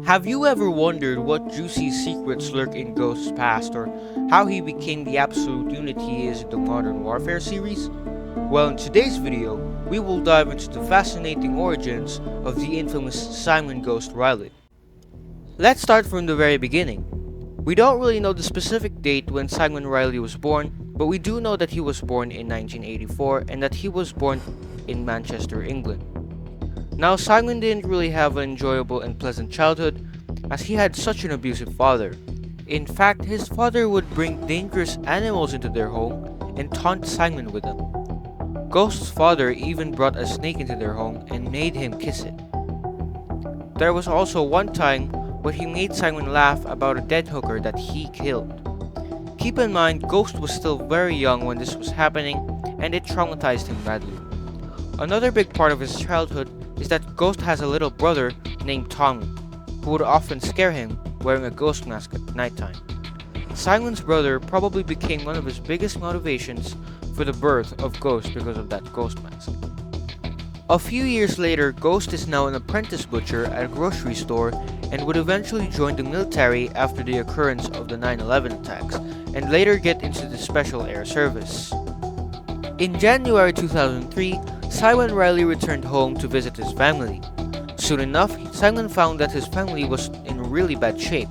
Have you ever wondered what juicy secrets lurk in Ghost's past or how he became the absolute unit he is in the Modern Warfare series? Well, in today's video, we will dive into the fascinating origins of the infamous Simon Ghost Riley. Let's start from the very beginning. We don't really know the specific date when Simon Riley was born, but we do know that he was born in 1984 and that he was born in Manchester, England. Now, Simon didn't really have an enjoyable and pleasant childhood, as he had such an abusive father. In fact, his father would bring dangerous animals into their home and taunt Simon with them. Ghost's father even brought a snake into their home and made him kiss it. There was also one time when he made Simon laugh about a dead hooker that he killed. Keep in mind, Ghost was still very young when this was happening, and it traumatized him badly. Another big part of his childhood is that Ghost has a little brother named Tommy, who would often scare him wearing a ghost mask at nighttime. Simon's brother probably became one of his biggest motivations for the birth of Ghost because of that ghost mask. A few years later, Ghost is now an apprentice butcher at a grocery store and would eventually join the military after the occurrence of the 9/11 attacks, and later get into the Special Air Service. In January 2003, Simon Riley returned home to visit his family. Soon enough, Simon found that his family was in really bad shape.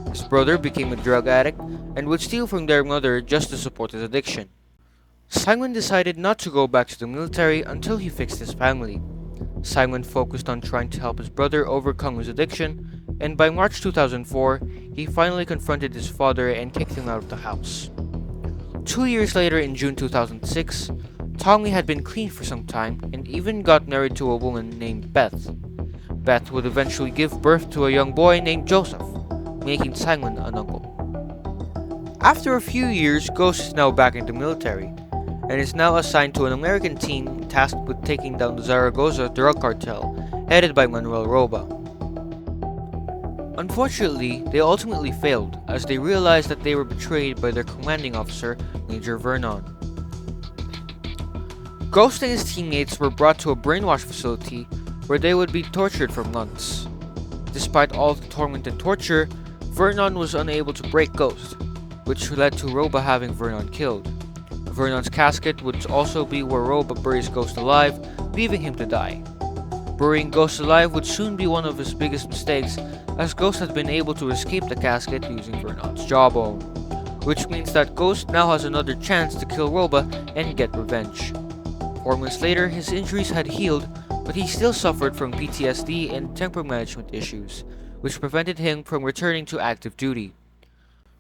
His brother became a drug addict and would steal from their mother just to support his addiction. Simon decided not to go back to the military until he fixed his family. Simon focused on trying to help his brother overcome his addiction, and by March 2004, he finally confronted his father and kicked him out of the house. 2 years later, in June 2006, Tommy had been clean for some time and even got married to a woman named Beth. Beth would eventually give birth to a young boy named Joseph, making Simon an uncle. After a few years, Ghost is now back in the military and is now assigned to an American team tasked with taking down the Zaragoza drug cartel headed by Manuel Roba. Unfortunately, they ultimately failed as they realized that they were betrayed by their commanding officer, Major Vernon. Ghost and his teammates were brought to a brainwash facility where they would be tortured for months. Despite all the torment and torture, Vernon was unable to break Ghost, which led to Roba having Vernon killed. Vernon's casket would also be where Roba buries Ghost alive, leaving him to die. Burying Ghost alive would soon be one of his biggest mistakes, as Ghost had been able to escape the casket using Vernon's jawbone, which means that Ghost now has another chance to kill Roba and get revenge. 4 months later, his injuries had healed, but he still suffered from PTSD and temper management issues, which prevented him from returning to active duty.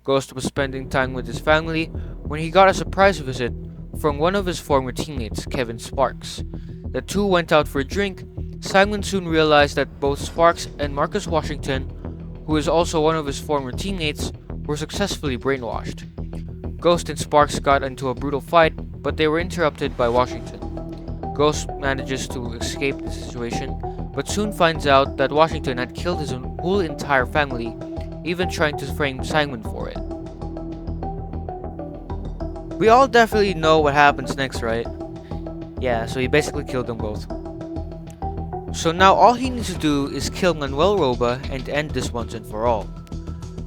Ghost was spending time with his family when he got a surprise visit from one of his former teammates, Kevin Sparks. The two went out for a drink. Simon soon realized that both Sparks and Marcus Washington, who is also one of his former teammates, were successfully brainwashed. Ghost and Sparks got into a brutal fight, but they were interrupted by Washington. Ghost manages to escape the situation, but soon finds out that Washington had killed his whole entire family, even trying to frame Simon for it. We all definitely know what happens next, right? Yeah, so he basically killed them both. So now all he needs to do is kill Manuel Roba and end this once and for all.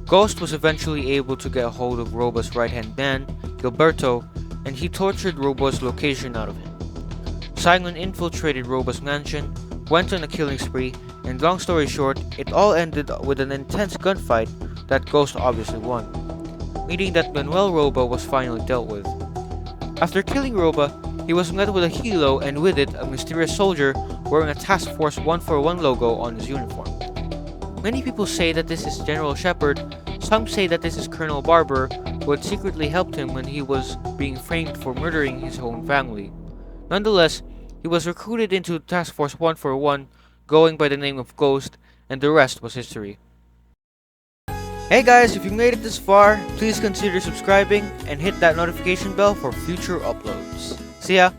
Ghost was eventually able to get a hold of Roba's right-hand man, Gilberto, and he tortured Roba's location out of him. Simon infiltrated Roba's mansion, went on a killing spree, and long story short, it all ended with an intense gunfight that Ghost obviously won, meaning that Manuel Roba was finally dealt with. After killing Roba, he was met with a helo and with it a mysterious soldier wearing a Task Force 141 logo on his uniform. Many people say that this is General Shepard, some say that this is Colonel Barber, who had secretly helped him when he was being framed for murdering his own family. Nonetheless, he was recruited into Task Force 141, going by the name of Ghost, and the rest was history. Hey guys, if you made it this far, please consider subscribing and hit that notification bell for future uploads. See ya!